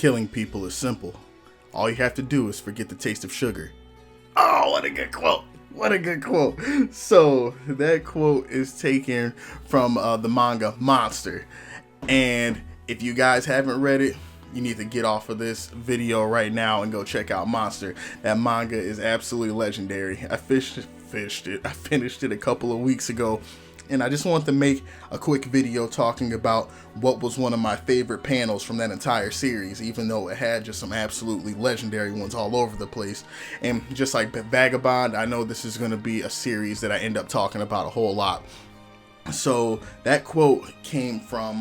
Killing people is simple. All you have to do is forget the taste of sugar. Oh, what a good quote. What a good quote. So that quote is taken from the manga Monster. And if you guys haven't read it, you need to get off of this video right now and go check out Monster. That manga is absolutely legendary. I finished it a couple of weeks ago. And I just wanted to make a quick video talking about what was one of my favorite panels from that entire series, even though it had just some absolutely legendary ones all over the place. And just like Vagabond, I know this is going to be a series that I end up talking about a whole lot. So that quote came from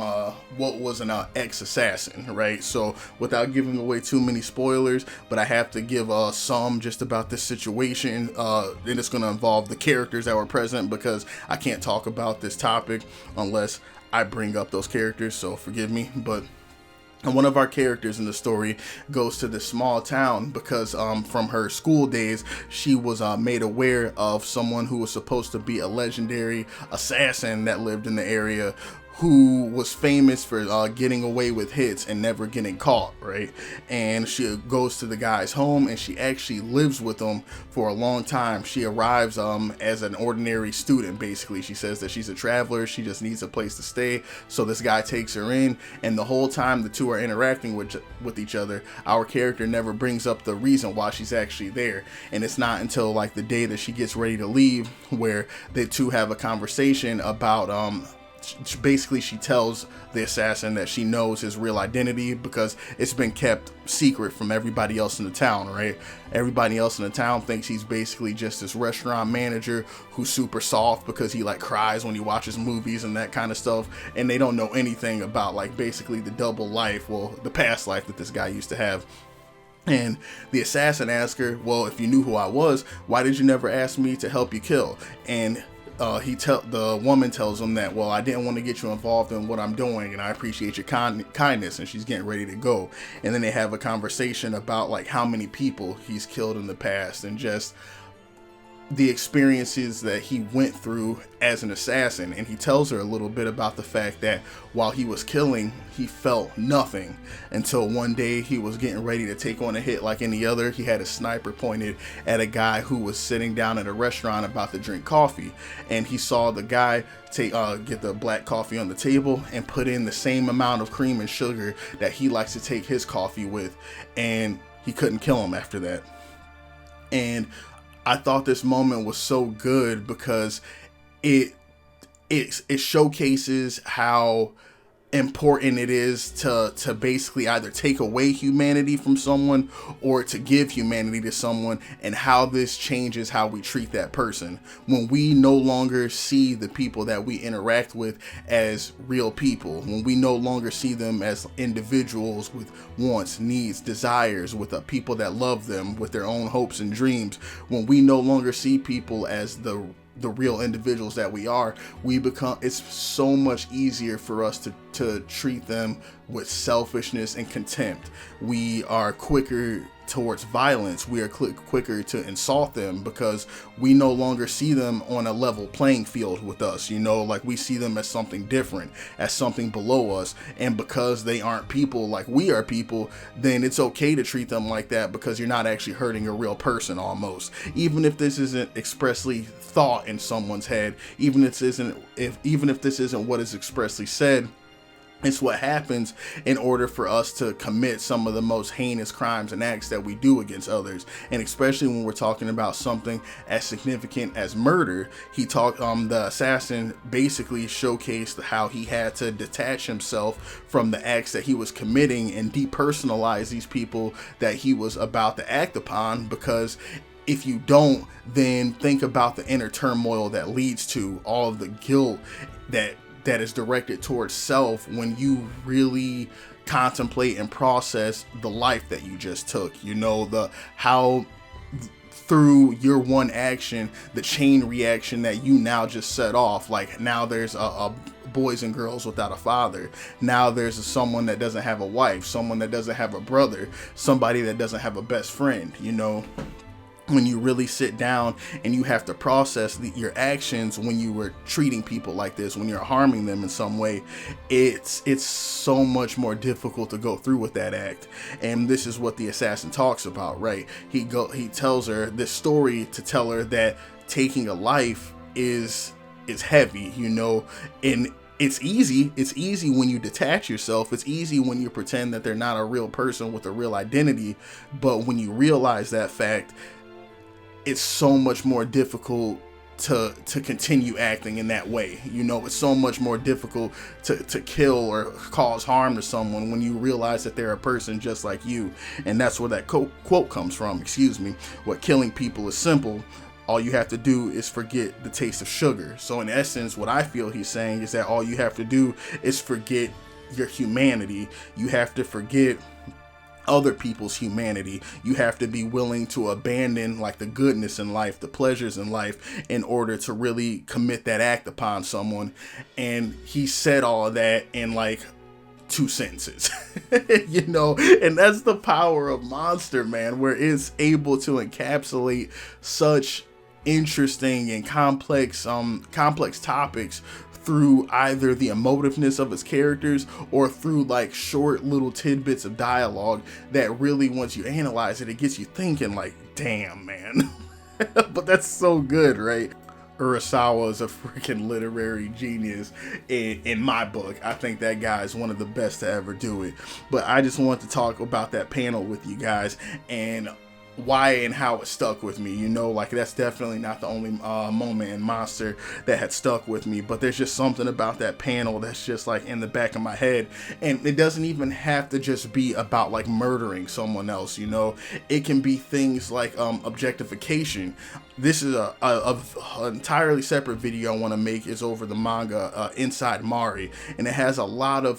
what was an ex-assassin, right? So without giving away too many spoilers, but I have to give some just about this situation, and it's going to involve the characters that were present, because I can't talk about this topic unless I bring up those characters, so forgive me. But one of our characters in the story goes to this small town because from her school days, she was made aware of someone who was supposed to be a legendary assassin that lived in the area, who was famous for getting away with hits and never getting caught, right? And she goes to the guy's home and she actually lives with him for a long time. She arrives as an ordinary student, basically. She says that she's a traveler, she just needs a place to stay. So this guy takes her in, and the whole time the two are interacting with each other, our character never brings up the reason why she's actually there. And it's not until like the day that she gets ready to leave where they two have a conversation about basically she tells the assassin that she knows his real identity because it's been kept secret from everybody else in the town, right? Everybody else in the town thinks he's basically just this restaurant manager who's super soft because he like cries when he watches movies and that kind of stuff, and they don't know anything about like basically the double life, well, the past life that this guy used to have. And the assassin asks her, well, if you knew who I was, why did you never ask me to help you kill? And the woman tells him that, well, I didn't want to get you involved in what I'm doing, and I appreciate your kindness. And she's getting ready to go, and then they have a conversation about like how many people he's killed in the past and just the experiences that he went through as an assassin. And he tells her a little bit about the fact that while he was killing, he felt nothing until one day he was getting ready to take on a hit like any other. He had a sniper pointed at a guy who was sitting down at a restaurant about to drink coffee, and he saw the guy get the black coffee on the table and put in the same amount of cream and sugar that he likes to take his coffee with, and he couldn't kill him after that. And I thought this moment was so good because it showcases how important it is to basically either take away humanity from someone or to give humanity to someone, and how this changes how we treat that person when we no longer see the people that we interact with as real people, when we no longer see them as individuals with wants, needs, desires, with people that love them with their own hopes and dreams, when we no longer see people as the real individuals that we are, it's so much easier for us to treat them with selfishness and contempt. We are quicker towards violence. We are quicker to insult them because we no longer see them on a level playing field with us, like we see them as something different, as something below us. And because they aren't people like we are people, then it's okay to treat them like that because you're not actually hurting a real person almost. Even if this isn't expressly thought in someone's head, even if this isn't what is expressly said, it's what happens in order for us to commit some of the most heinous crimes and acts that we do against others. And especially when we're talking about something as significant as murder, the assassin basically showcased how he had to detach himself from the acts that he was committing and depersonalize these people that he was about to act upon, because if you don't, then think about the inner turmoil that leads to all of the guilt that is directed towards self when you really contemplate and process the life that you just took. How through your one action, the chain reaction that you now just set off, like now there's a boys and girls without a father. Now there's someone that doesn't have a wife, someone that doesn't have a brother, somebody that doesn't have a best friend, when you really sit down and you have to process your actions when you were treating people like this, when you're harming them in some way, it's so much more difficult to go through with that act. And this is what the assassin talks about, right? He tells her this story to tell her that taking a life is heavy, you know, and it's easy when you detach yourself. It's easy when you pretend that they're not a real person with a real identity. But when you realize that fact, it's so much more difficult to continue acting in that way. You know, it's so much more difficult to kill or cause harm to someone when you realize that they're a person just like you. And that's where that quote comes from, excuse me. What killing people is simple. All you have to do is forget the taste of sugar. So in essence, what I feel he's saying is that all you have to do is forget your humanity. You have to forget other people's humanity. You have to be willing to abandon like the goodness in life, the pleasures in life, in order to really commit that act upon someone. And he said all of that in like 2 sentences, you know, and that's the power of Monster, man, where it's able to encapsulate such interesting and complex topics through either the emotiveness of its characters or through like short little tidbits of dialogue that really, once you analyze it, it gets you thinking like, damn, man. But that's so good, right? Urasawa is a freaking literary genius in my book. I think that guy is one of the best to ever do it. But I just want to talk about that panel with you guys and why and how it stuck with me. You know, like that's definitely not the only moment in Monster that had stuck with me, but there's just something about that panel that's just like in the back of my head. And it doesn't even have to just be about like murdering someone else, you know. It can be things like objectification. This is a entirely separate video I want to make. Is over the manga Inside Mari, and it has a lot of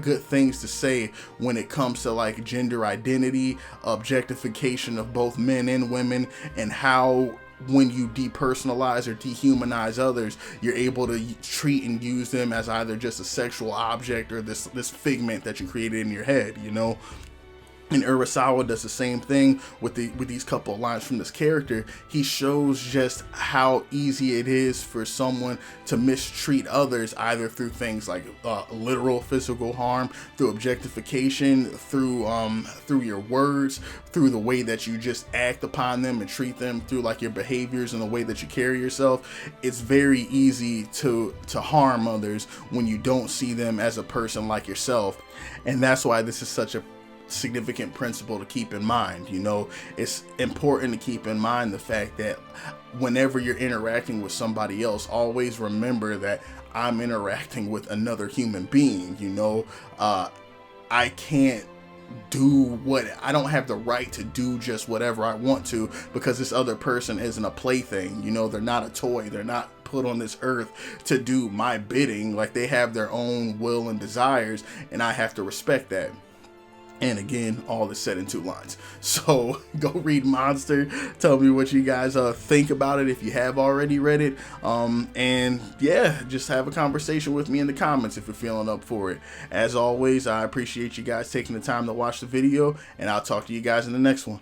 good things to say when it comes to like gender identity, objectification of both men and women, and how when you depersonalize or dehumanize others, you're able to treat and use them as either just a sexual object or this figment that you created in your head, you know. And Urasawa does the same thing with these couple of lines from this character. He shows just how easy it is for someone to mistreat others, either through things like literal physical harm, through objectification, through your words, through the way that you just act upon them and treat them, through like your behaviors and the way that you carry yourself. It's very easy to harm others when you don't see them as a person like yourself. And that's why this is such a significant principle to keep in mind. You know, it's important to keep in mind the fact that whenever you're interacting with somebody else, always remember that I'm interacting with another human being. You know, I can't I don't have the right to do just whatever I want to, because this other person isn't a plaything. You know, they're not a toy. They're not put on this earth to do my bidding. Like, they have their own will and desires, and I have to respect that. And again, all is said in 2 lines. So go read Monster. Tell me what you guys think about it if you have already read it. And yeah, just have a conversation with me in the comments if you're feeling up for it. As always, I appreciate you guys taking the time to watch the video, and I'll talk to you guys in the next one.